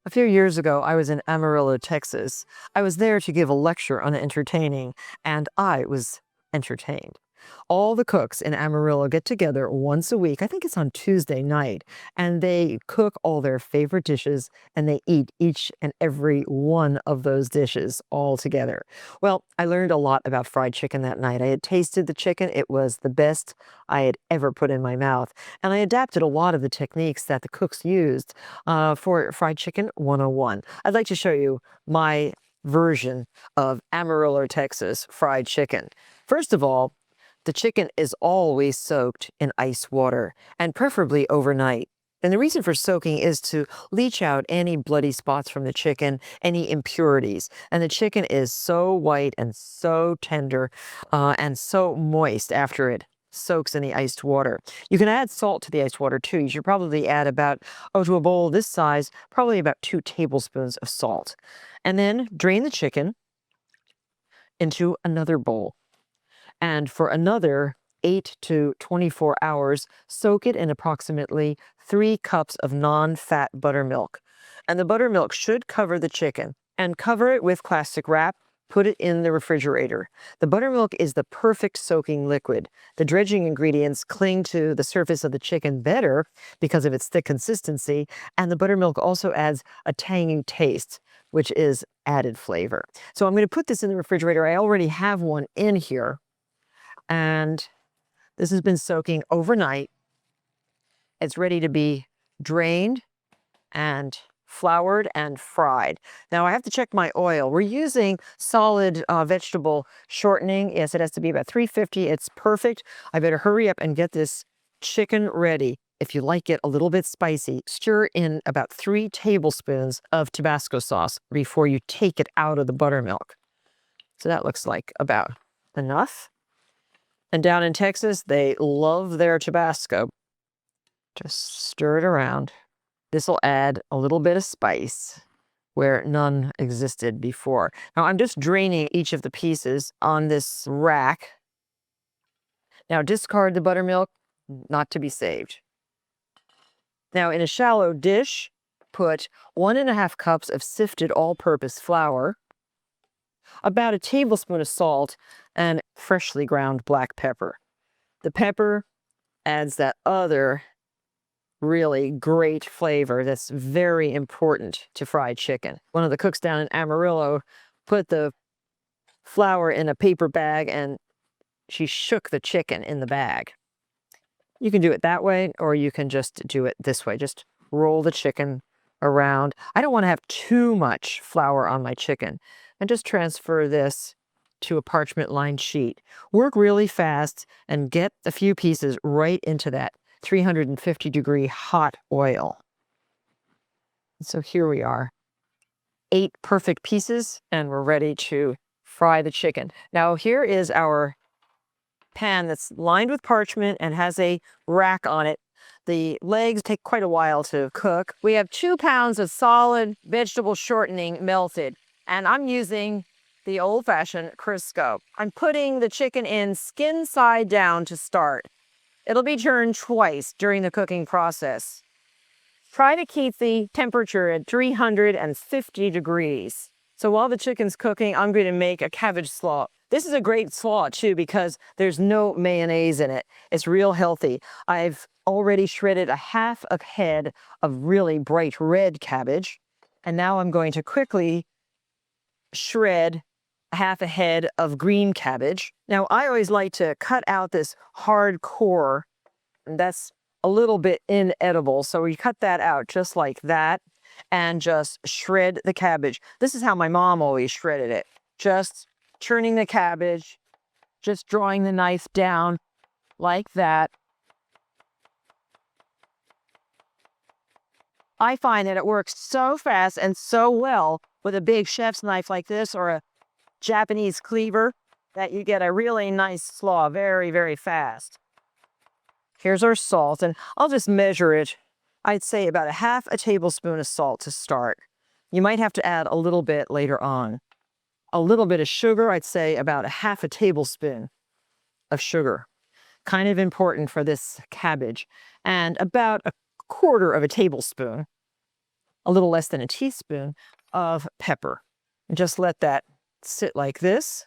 A few years ago, I was in Amarillo, Texas. I was there to give a lecture on entertaining, and I was entertained. All the cooks in Amarillo get together once a week. I think it's on Tuesday night, and they cook all their favorite dishes and they eat each and every one of those dishes all together. Well, I learned a lot about fried chicken that night. I had tasted the chicken. It was the best I had ever put in my mouth. And I adapted a lot of the techniques that the cooks used for Fried Chicken 101. I'd like to show you my version of Amarillo, Texas fried chicken. First of all, the chicken is always soaked in ice water, and preferably overnight. And the reason for soaking is to leach out any bloody spots from the chicken, any impurities. And the chicken is so white and so tender and so moist after it soaks in the iced water. You can add salt to the iced water too. You should probably add about, to a bowl this size, probably about 2 tablespoons of salt. And then drain the chicken into another bowl. And for another 8 to 24 hours, soak it in approximately 3 cups of non-fat buttermilk. And the buttermilk should cover the chicken. And cover it with plastic wrap. Put it in the refrigerator. The buttermilk is the perfect soaking liquid. The dredging ingredients cling to the surface of the chicken better because of its thick consistency, and the buttermilk also adds a tangy taste, which is added flavor. So I'm going to put this in the refrigerator. I already have one in here. And this has been soaking overnight. It's ready to be drained and floured and fried. Now I have to check my oil. We're using solid vegetable shortening. Yes, it has to be about 350. It's perfect. I better hurry up and get this chicken ready. If you like it a little bit spicy, stir in about 3 tablespoons of Tabasco sauce before you take it out of the buttermilk. So that looks like about enough. And down in Texas, they love their Tabasco. Just stir it around. This will add a little bit of spice where none existed before. Now I'm just draining each of the pieces on this rack. Now discard the buttermilk, not to be saved. Now in a shallow dish, put 1½ cups of sifted all-purpose flour, about a tablespoon of salt, and freshly ground black pepper. The pepper adds that other really great flavor that's very important to fried chicken. One of the cooks down in Amarillo put the flour in a paper bag and she shook the chicken in the bag. You can do it that way, or you can just do it this way. Just roll the chicken around. I don't want to have too much flour on my chicken. And just transfer this to a parchment-lined sheet. Work really fast and get a few pieces right into that 350-degree hot oil. So here we are. 8 perfect pieces, and we're ready to fry the chicken. Now here is our pan that's lined with parchment and has a rack on it. The legs take quite a while to cook. We have 2 pounds of solid vegetable shortening melted. And I'm using the old-fashioned Crisco. I'm putting the chicken in skin side down to start. It'll be turned twice during the cooking process. Try to keep the temperature at 350 degrees. So while the chicken's cooking, I'm going to make a cabbage slaw. This is a great slaw too because there's no mayonnaise in it. It's real healthy. I've already shredded a half a head of really bright red cabbage. And now I'm going to quickly shred half a head of green cabbage. Now, I always like to cut out this hard core, and that's a little bit inedible. So we cut that out just like that and just shred the cabbage. This is how my mom always shredded it. Just turning the cabbage, just drawing the knife down like that. I find that it works so fast and so well with a big chef's knife like this or a Japanese cleaver that you get a really nice slaw very, very fast. Here's our salt, and I'll just measure it. I'd say about ½ tablespoon of salt to start. You might have to add a little bit later on. A little bit of sugar, I'd say about ½ tablespoon of sugar. Kind of important for this cabbage. And about 1/4 of a tablespoon a little less than a teaspoon of pepper. And just let that sit like this.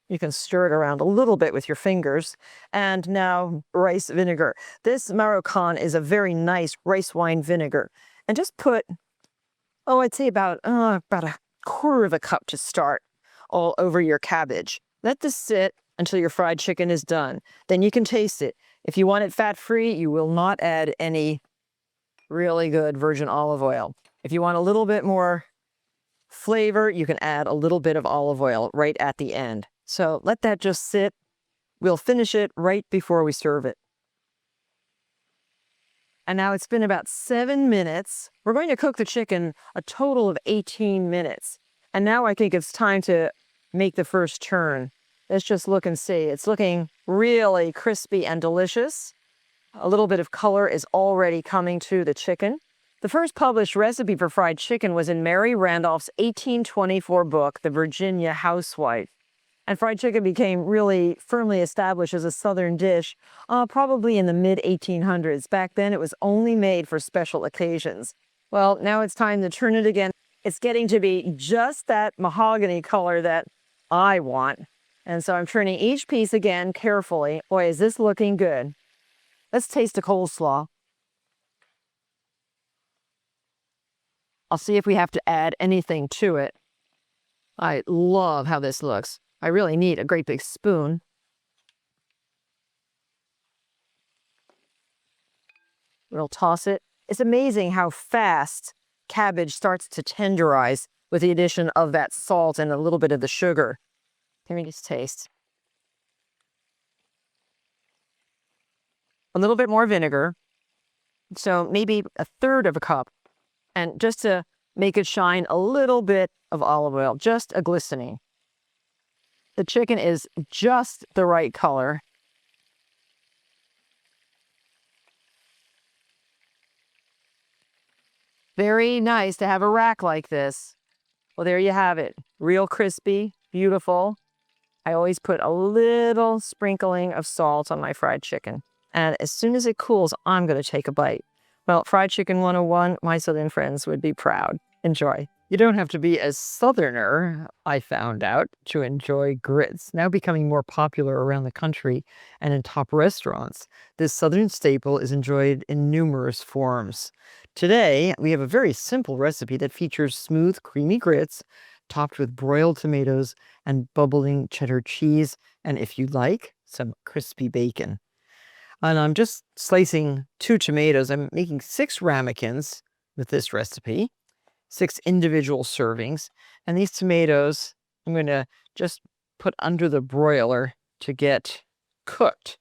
You can stir it around a little bit with your fingers. And now rice vinegar. This Marocan is a very nice rice wine vinegar. And just put, I'd say about a quarter of a cup to start all over your cabbage. Let this sit until your fried chicken is done. Then you can taste it. If you want it fat-free, you will not add any really good virgin olive oil. If you want a little bit more flavor, you can add a little bit of olive oil right at the end. So let that just sit. We'll finish it right before we serve it. And now it's been about 7 minutes. We're going to cook the chicken a total of 18 minutes. And now I think it's time to make the first turn. Let's just look and see. It's looking really crispy and delicious. A little bit of color is already coming to the chicken. The first published recipe for fried chicken was in Mary Randolph's 1824 book, The Virginia Housewife. And fried chicken became really firmly established as a Southern dish probably in the mid-1800s. Back then, it was only made for special occasions. Well, now it's time to turn it again. It's getting to be just that mahogany color that I want. And so I'm turning each piece again carefully. Boy, is this looking good. Let's taste the coleslaw. I'll see if we have to add anything to it. I love how this looks. I really need a great big spoon. We'll toss it. It's amazing how fast cabbage starts to tenderize with the addition of that salt and a little bit of the sugar. Here we just taste. A little bit more vinegar. So maybe a third of a cup. And just to make it shine, a little bit of olive oil, just a glistening. The chicken is just the right color. Very nice to have a rack like this. Well, there you have it. Real crispy, beautiful. I always put a little sprinkling of salt on my fried chicken. And as soon as it cools, I'm going to take a bite. Well, Fried Chicken 101, my Southern friends would be proud. Enjoy. You don't have to be a Southerner, I found out, to enjoy grits, now becoming more popular around the country and in top restaurants. This Southern staple is enjoyed in numerous forms. Today, we have a very simple recipe that features smooth, creamy grits topped with broiled tomatoes and bubbling cheddar cheese, and if you like, some crispy bacon. And I'm just slicing 2 tomatoes. I'm making 6 ramekins with this recipe, 6 individual servings. And these tomatoes, I'm going to just put under the broiler to get cooked.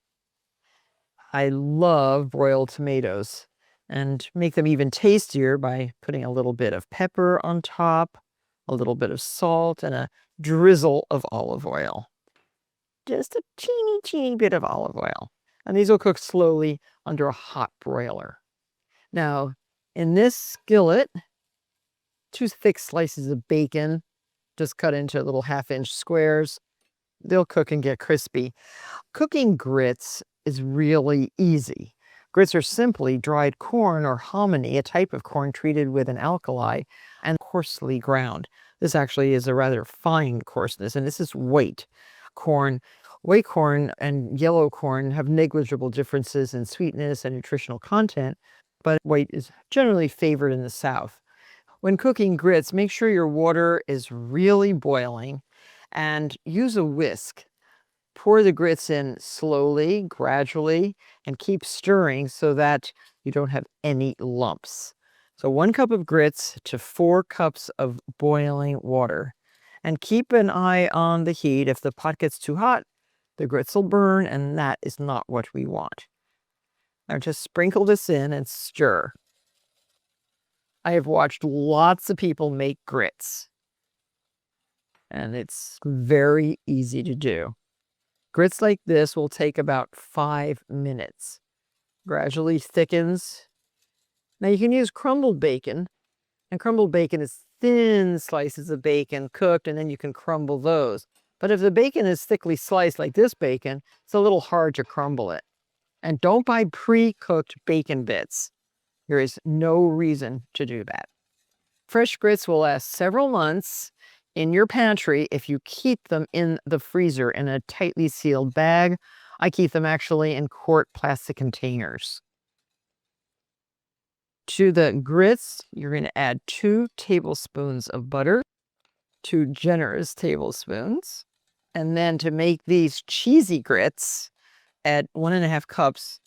I love broiled tomatoes and make them even tastier by putting a little bit of pepper on top, a little bit of salt, and a drizzle of olive oil. Just a teeny, teeny bit of olive oil. And these will cook slowly under a hot broiler. Now, in this skillet, 2 thick slices of bacon, just cut into little 1/2-inch squares. They'll cook and get crispy. Cooking grits is really easy. Grits are simply dried corn or hominy, a type of corn treated with an alkali and coarsely ground. This actually is a rather fine coarseness, and this is white corn. White corn and yellow corn have negligible differences in sweetness and nutritional content, but white is generally favored in the South. When cooking grits, make sure your water is really boiling and use a whisk. Pour the grits in slowly, gradually, and keep stirring so that you don't have any lumps. So 1 cup of grits to 4 cups of boiling water. And keep an eye on the heat. If the pot gets too hot, the grits will burn, and that is not what we want. Now just sprinkle this in and stir. I have watched lots of people make grits, and it's very easy to do. Grits like this will take about 5 minutes. Gradually thickens. Now you can use crumbled bacon, and crumbled bacon is thin slices of bacon cooked, and then you can crumble those. But if the bacon is thickly sliced like this bacon, it's a little hard to crumble it. And don't buy pre-cooked bacon bits. There is no reason to do that. Fresh grits will last several months in your pantry if you keep them in the freezer in a tightly sealed bag. I keep them actually in quart plastic containers. To the grits, you're going to add 2 tablespoons of butter, 2 generous tablespoons. And then to make these cheesy grits, add 1.5 cups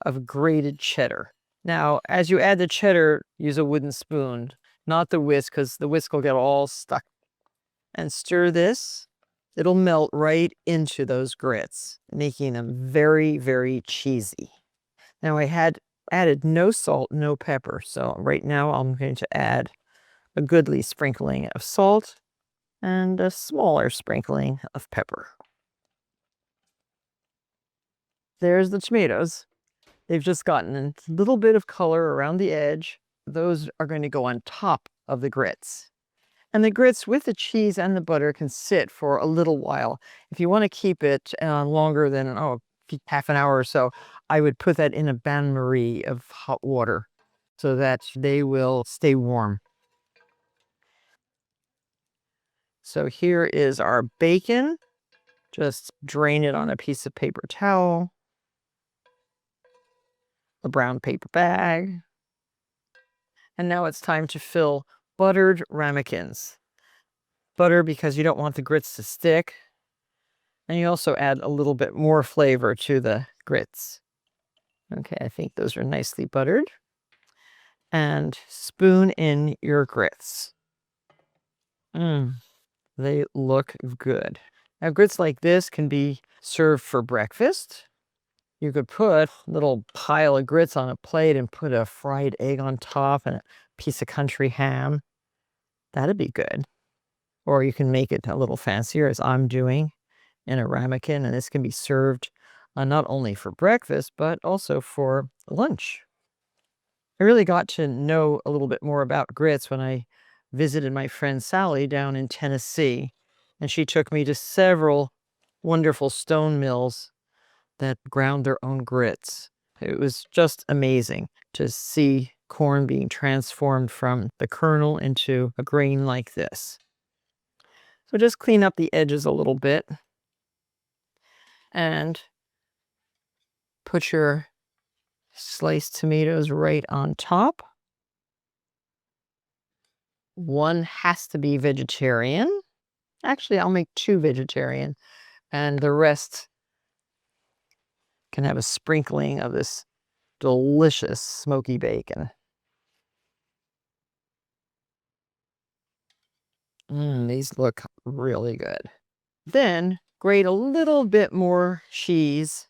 of grated cheddar. Now, as you add the cheddar, use a wooden spoon, not the whisk, because the whisk will get all stuck. And stir this. It'll melt right into those grits, making them very, very cheesy. Now, I had added no salt, no pepper. So right now I'm going to add a goodly sprinkling of salt and a smaller sprinkling of pepper. There's the tomatoes. They've just gotten a little bit of color around the edge. Those are going to go on top of the grits. And the grits with the cheese and the butter can sit for a little while. If you want to keep it longer than, half an hour or so, I would put that in a bain-marie of hot water so that they will stay warm. So here is our bacon. Just drain it on a piece of paper towel, a brown paper bag. And now it's time to fill buttered ramekins. Butter because you don't want the grits to stick. And you also add a little bit more flavor to the grits. Okay, I think those are nicely buttered. And spoon in your grits. They look good. Now, grits like this can be served for breakfast. You could put a little pile of grits on a plate and put a fried egg on top and a piece of country ham. That'd be good. Or you can make it a little fancier, as I'm doing, in a ramekin, and this can be served not only for breakfast, but also for lunch. I really got to know a little bit more about grits when I visited my friend Sally down in Tennessee, and she took me to several wonderful stone mills that ground their own grits. It was just amazing to see corn being transformed from the kernel into a grain like this. So just clean up the edges a little bit and put your sliced tomatoes right on top. One has to be vegetarian. Actually, I'll make 2 vegetarian, and the rest can have a sprinkling of this delicious smoky bacon. These look really good. Then grate a little bit more cheese.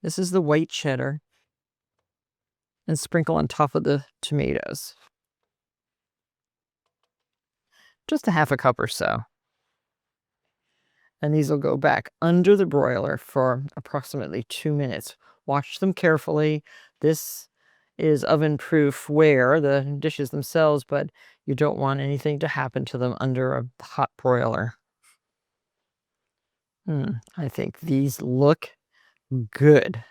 This is the white cheddar. And sprinkle on top of the tomatoes. Just a half a cup or so. And these will go back under the broiler for approximately 2 minutes. Watch them carefully. This is oven-proof ware, the dishes themselves, but you don't want anything to happen to them under a hot broiler. I think these look good.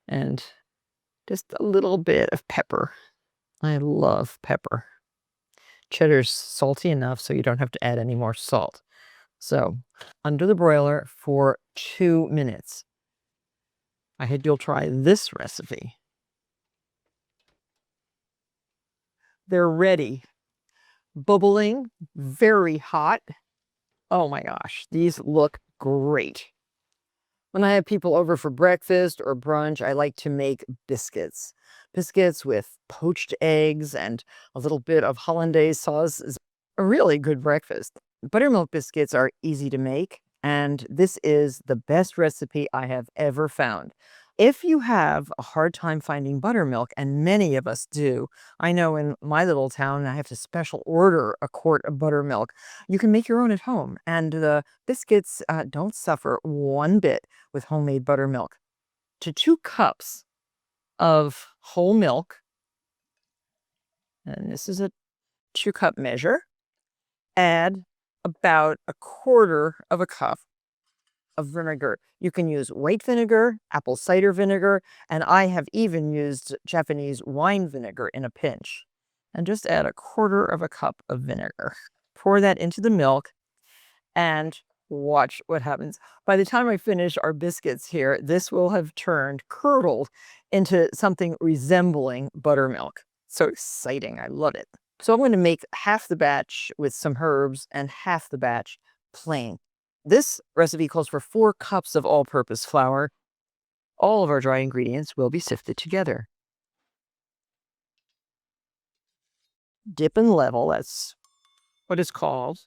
And just a little bit of pepper. I love pepper. Cheddar's salty enough so you don't have to add any more salt. So, under the broiler for 2 minutes. I hope you'll try this recipe. They're ready. Bubbling, very hot. Oh my gosh, these look great. When I have people over for breakfast or brunch, I like to make biscuits. Biscuits with poached eggs and a little bit of hollandaise sauce is a really good breakfast. Buttermilk biscuits are easy to make, and this is the best recipe I have ever found. If you have a hard time finding buttermilk, and many of us do, I know in my little town I have to special order a quart of buttermilk. You can make your own at home, and the biscuits don't suffer one bit with homemade buttermilk. To 2 cups of whole milk, and this is a 2-cup measure, add about 1/4 of a cup of vinegar. You can use white vinegar, apple cider vinegar, and I have even used Japanese wine vinegar in a pinch. And just add 1/4 cup of vinegar. Pour that into the milk and watch what happens. By the time I finish our biscuits here, this will have turned, curdled into something resembling buttermilk. So exciting. I love it. So I'm going to make half the batch with some herbs and half the batch plain. This recipe calls for 4 cups of all-purpose flour. All of our dry ingredients will be sifted together. Dip and level, that's what it's called.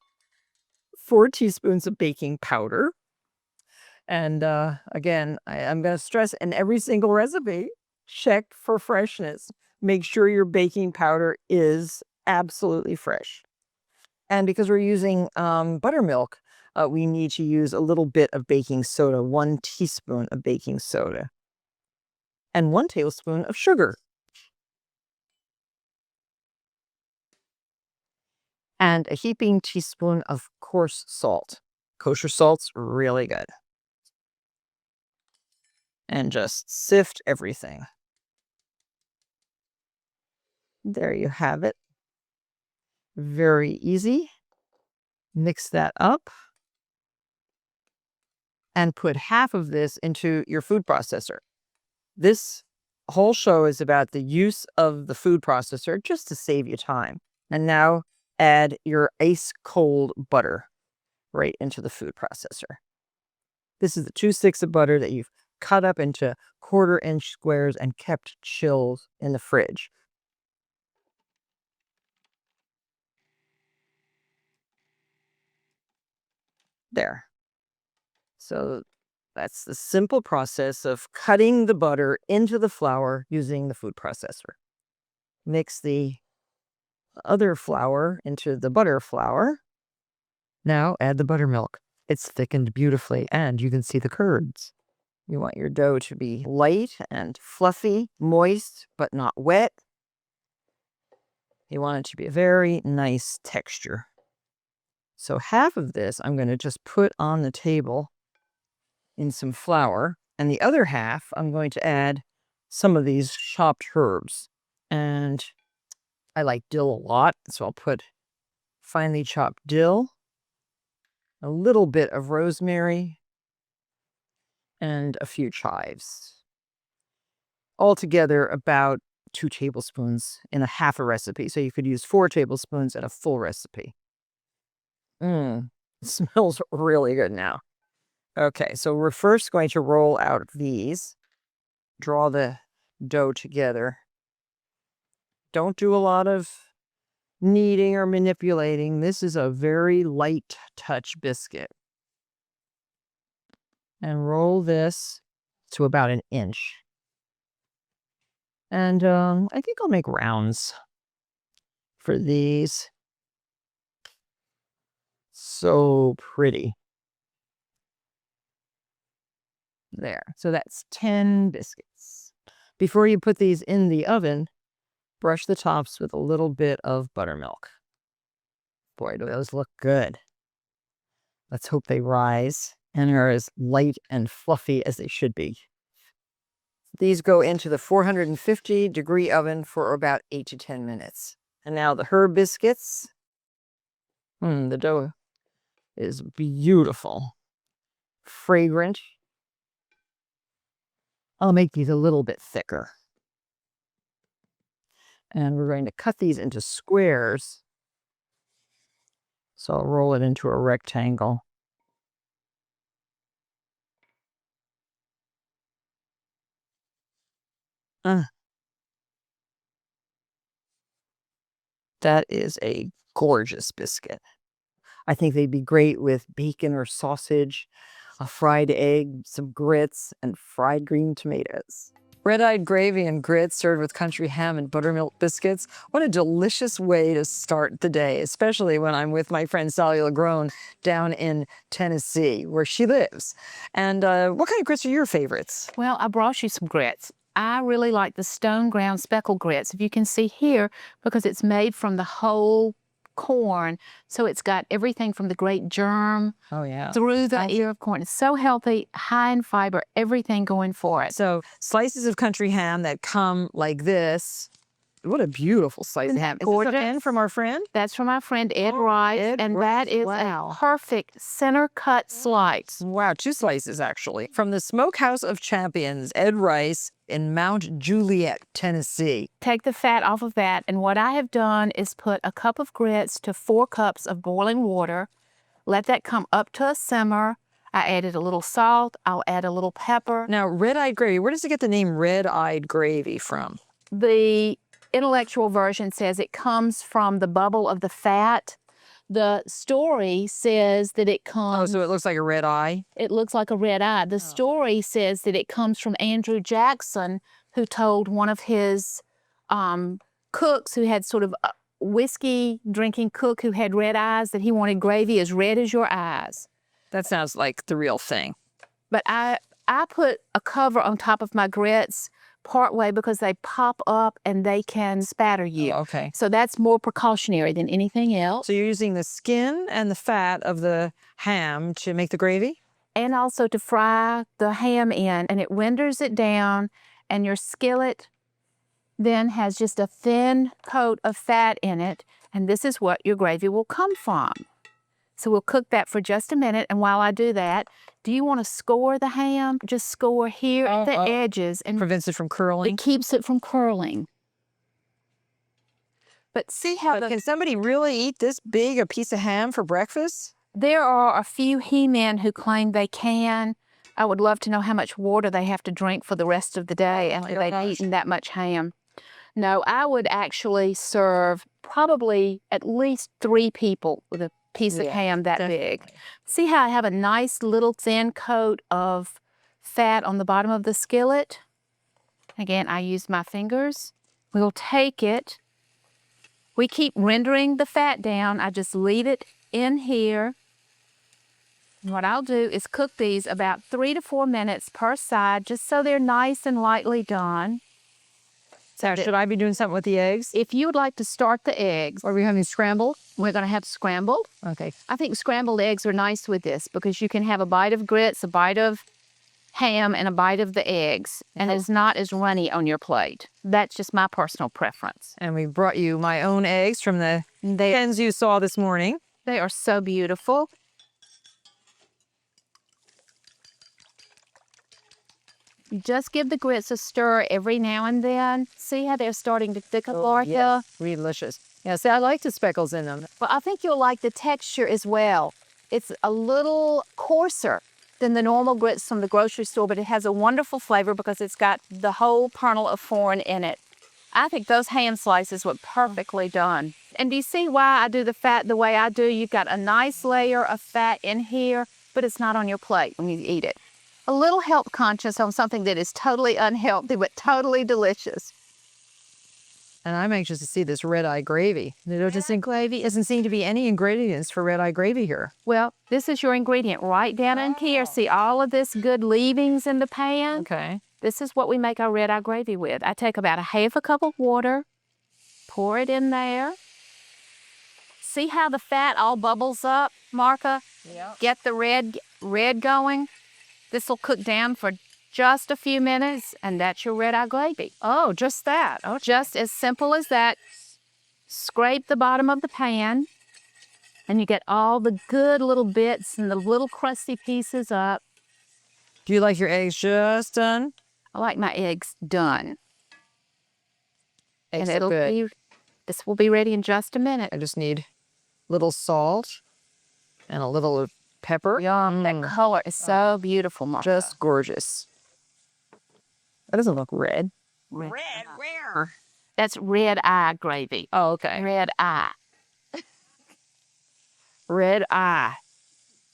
4 teaspoons of baking powder. And again, I'm going to stress in every single recipe, check for freshness. Make sure your baking powder is absolutely fresh. And because we're using buttermilk, we need to use a little bit of baking soda, 1 teaspoon of baking soda, and 1 tablespoon of sugar. And a heaping teaspoon of coarse salt. Kosher salt's really good. And just sift everything. There you have it. Very easy. Mix that up. And put half of this into your food processor. This whole show is about the use of the food processor just to save you time. And now add your ice cold butter right into the food processor. This is the 2 sticks of butter that you've cut up into 1/4-inch squares and kept chilled in the fridge. There. So that's the simple process of cutting the butter into the flour using the food processor. Mix the other flour into the butter flour. Now add the buttermilk. It's thickened beautifully and you can see the curds. You want your dough to be light and fluffy, moist, but not wet. You want it to be a very nice texture. So half of this I'm going to just put on the table in some flour, and the other half I'm going to add some of these chopped herbs. And I like dill a lot, so I'll put finely chopped dill, a little bit of rosemary, and a few chives. Altogether about 2 tablespoons in a half a recipe. So you could use 4 tablespoons in a full recipe. It smells really good now. Okay, so we're first going to roll out these. Draw the dough together. Don't do a lot of kneading or manipulating. This is a very light touch biscuit. And roll this to about 1 inch. And I think I'll make rounds for these. So pretty. There. So that's 10 biscuits. Before you put these in the oven, brush the tops with a little bit of buttermilk. Boy, do those look good. Let's hope they rise and are as light and fluffy as they should be. These go into the 450-degree oven for about 8 to 10 minutes. And now the herb biscuits. The dough is beautiful, fragrant. I'll make these a little bit thicker. And we're going to cut these into squares. So I'll roll it into a rectangle. That is a gorgeous biscuit. I think they'd be great with bacon or sausage, a fried egg, some grits, and fried green tomatoes. Red-eyed gravy and grits served with country ham and buttermilk biscuits. What a delicious way to start the day, especially when I'm with my friend Sally LaGrone down in Tennessee, where she lives. And what kind of grits are your favorites? Well, I brought you some grits. I really like the stone ground speckled grits, if you can see here, because it's made from the whole corn, so it's got everything from the great germ Oh, yeah. through the ear of corn. It's so healthy, high in fiber, everything going for it. So slices of country ham that come like this. What a beautiful slice of ham. Is this Gorgeous. again from our friend? That's from my friend Ed Wright, Ed and Wright. that is Wow. a perfect center cut slice. Wow, 2 slices actually. From the Smokehouse of Champions, Ed Rice in Mount Juliet, Tennessee. Take the fat off of that, and what I have done is put a cup of grits to 4 cups of boiling water. Let that come up to a simmer. I added a little salt. I'll add a little pepper. Now, red-eyed gravy, where does it get the name red-eyed gravy from? The intellectual version says it comes from the bubble of the fat. The story says that it Oh, comes... so it looks like a red eye? It looks like a red eye. The story says that it comes from Andrew Jackson, who told one of his cooks who had sort of a whiskey drinking cook who had red eyes, that he wanted gravy as red as your eyes. That sounds like the real thing. But I put a cover on top of my grits partway because they pop up and they can spatter you. Oh, okay. So that's more precautionary than anything else. So you're using the skin and the fat of the ham to make the gravy? And also to fry the ham in, and it renders it down, and your skillet then has just a thin coat of fat in it, and this is what your gravy will come from. So we'll cook that for just a minute, and while I do that, do you want to score the ham? Just score here at the edges, and Prevents it from curling? it keeps it from curling. But see how Can somebody really eat this big a piece of ham for breakfast? there are a few he-men who claim they can. I would love to know how much water they have to drink for the rest of the day after they've eaten that much ham. No, I would actually serve probably at least 3 people with a piece of ham that big. See how I have a nice little thin coat of fat on the bottom of the skillet? Again, I use my fingers. We'll take it. We keep rendering the fat down. I just leave it in here. And what I'll do is cook these about 3 to 4 minutes per side, just so they're nice and lightly done. So should I be doing something with the eggs? If you would like to start the eggs, Are we having scrambled? we're going to have scrambled. Okay. I think scrambled eggs are nice with this because you can have a bite of grits, a bite of ham, and a bite of the eggs, and it's not as runny on your plate. That's just my personal preference. And we brought you my own eggs from the hens you saw this morning. They are so beautiful. You just give the grits a stir every now and then. See how they're starting to thicken, Martha? Yes, delicious. Yeah, see, I like the speckles in them. But I think you'll like the texture as well. It's a little coarser than the normal grits from the grocery store, but it has a wonderful flavor because it's got the whole kernel of corn in it. I think those ham slices were perfectly done. And do you see why I do the fat the way I do? You've got a nice layer of fat in here, but it's not on your plate when you eat it. A little health conscious on something that is totally unhealthy, but totally delicious. And I'm anxious to see this red-eye gravy. There doesn't seem to be any ingredients for red-eye gravy here. Well, this is your ingredient right down in here. See all of this good leavings in the pan? Okay. This is what we make our red-eye gravy with. I take about a half a cup of water, pour it in there. See how the fat all bubbles up, Martha? Yeah. Get the red going. This will cook down for just a few minutes, and that's your red-eye gravy. Oh, just that. Oh, Just as simple as that. Scrape the bottom of the pan, and you get all the good little bits and the little crusty pieces up. do you like your eggs just done? I like my eggs done. Eggs And are good. this will be ready in just a minute. I just need a little salt and a little pepper. Yum, that color is so beautiful, Martha. Just gorgeous. That doesn't look red. red. Where? That's red-eye gravy. Oh, okay. Red eye. Red eye.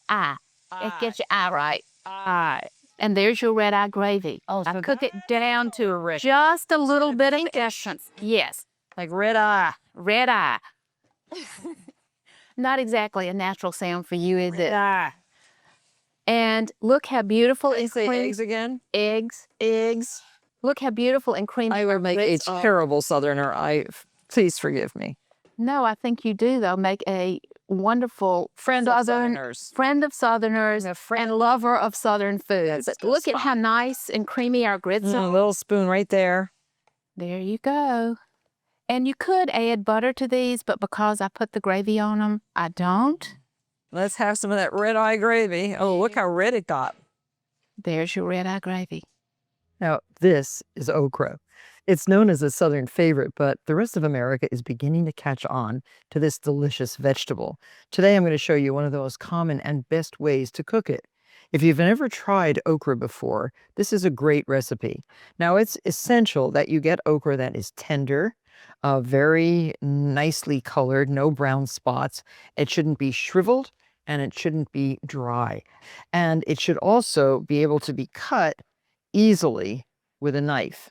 Eye. It gets your eye right. Eye. And there's your red-eye gravy. Oh, I so cook it down to rich. just a little bit of essence. Yes, Like red eye. red eye. Not exactly a natural sound for you, is it? Eye. And look how beautiful and Say creamy. eggs again. Eggs. Eggs. Look how beautiful and creamy. I would make a terrible southerner. Please forgive me. No, I think you do, though. Make a wonderful Friend of Southerners. friend of Southerners and lover of Southern food. But look at how nice and creamy our grits A are. little spoon right there. There you go. And you could add butter to these, but because I put the gravy on them, I don't. Let's have some of that red eye gravy. Oh, look how red it got. There's your red eye gravy. Now, this is okra. It's known as a Southern favorite, but the rest of America is beginning to catch on to this delicious vegetable. Today, I'm going to show you one of the most common and best ways to cook it. If you've never tried okra before, this is a great recipe. Now, it's essential that you get okra that is tender, very nicely colored, no brown spots. It shouldn't be shriveled and it shouldn't be dry. And it should also be able to be cut easily with a knife.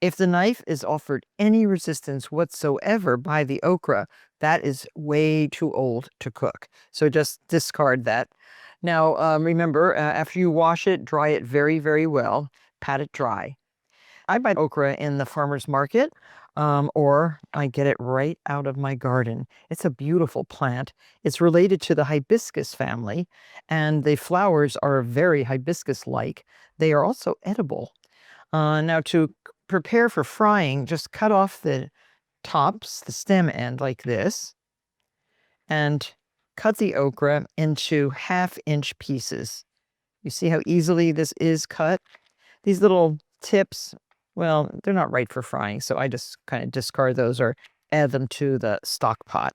If the knife is offered any resistance whatsoever by the okra, that is way too old to cook. So just discard that. Now, remember, after you wash it, dry it very, very well. Pat it dry. I buy okra in the farmer's market, or I get it right out of my garden. It's a beautiful plant. It's related to the hibiscus family, and the flowers are very hibiscus-like. They are also edible. Now, to prepare for frying, just cut off the tops, the stem end like this, and cut the okra into 1/2-inch pieces. You see how easily this is cut? These little tips, well, they're not right for frying, so I just kind of discard those or add them to the stock pot.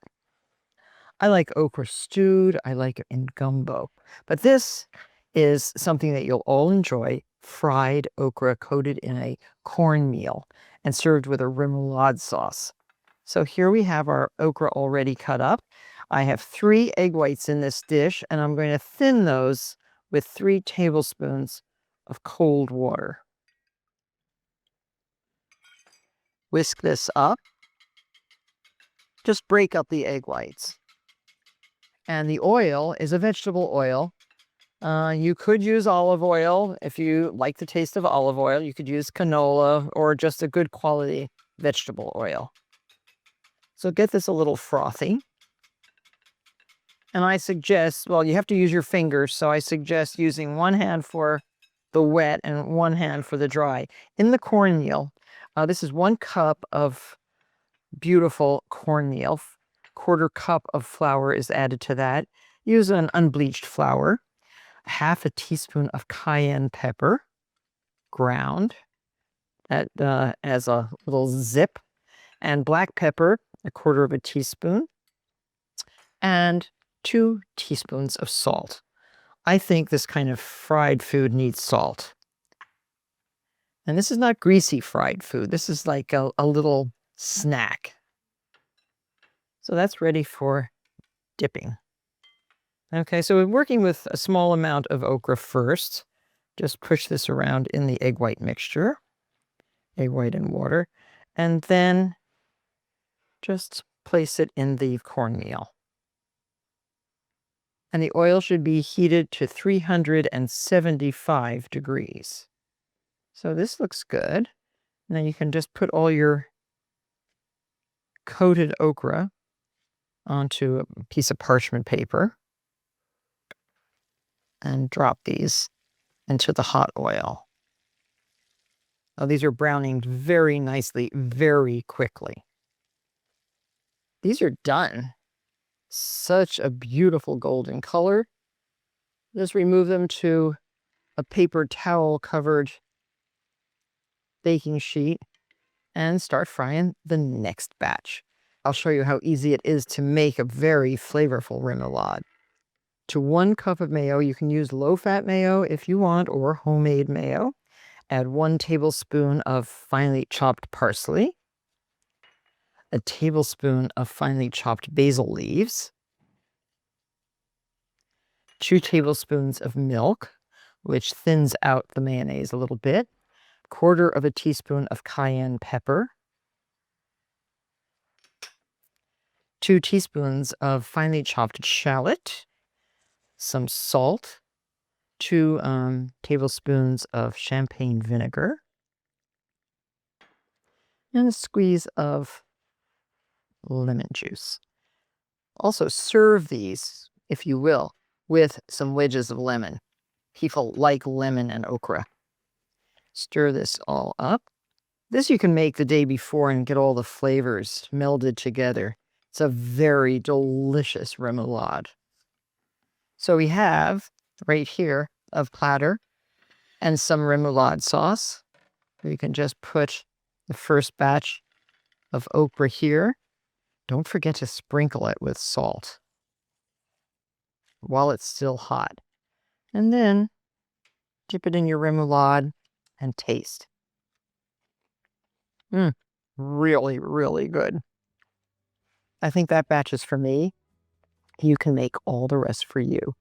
I like okra stewed. I like it in gumbo. But this is something that you'll all enjoy, fried okra coated in a cornmeal and served with a remoulade sauce. So here we have our okra already cut up. I have 3 egg whites in this dish, and I'm going to thin those with 3 tablespoons of cold water. Whisk this up. Just break up the egg whites. And the oil is a vegetable oil. You could use olive oil if you like the taste of olive oil. You could use canola or just a good quality vegetable oil. So get this a little frothy. And I suggest, well, you have to use your fingers, so I suggest using one hand for the wet and one hand for the dry. In the cornmeal, this is 1 cup of beautiful cornmeal. 1/4 cup of flour is added to that. Use an unbleached flour. 1/2 teaspoon of cayenne pepper, ground, that as a little zip, and black pepper, 1/4 teaspoon, and 2 teaspoons of salt. I think this kind of fried food needs salt. And this is not greasy fried food. This is like a little snack. So that's ready for dipping. Okay, so we're working with a small amount of okra first. Just push this around in the egg white mixture, egg white and water, and then just place it in the cornmeal. And the oil should be heated to 375 degrees. So this looks good. And then you can just put all your coated okra onto a piece of parchment paper and drop these into the hot oil. Now, these are browning very nicely, very quickly. These are done. Such a beautiful golden color. Just remove them to a paper towel covered baking sheet and start frying the next batch. I'll show you how easy it is to make a very flavorful remoulade. To 1 cup of mayo, you can use low-fat mayo if you want, or homemade mayo. Add 1 tablespoon of finely chopped parsley, a tablespoon of finely chopped basil leaves, 2 tablespoons of milk, which thins out the mayonnaise a little bit, 1/4 teaspoon of cayenne pepper, 2 teaspoons of finely chopped shallot, some salt, 2 tablespoons of champagne vinegar, and a squeeze of lemon juice. Also, serve these, if you will, with some wedges of lemon. People like lemon and okra. Stir this all up. This you can make the day before and get all the flavors melded together. It's a very delicious remoulade. So we have right here a platter and some remoulade sauce. You can just put the first batch of okra here. Don't forget to sprinkle it with salt while it's still hot. And then dip it in your remoulade and taste. Really, really good. I think that batch is for me. You can make all the rest for you.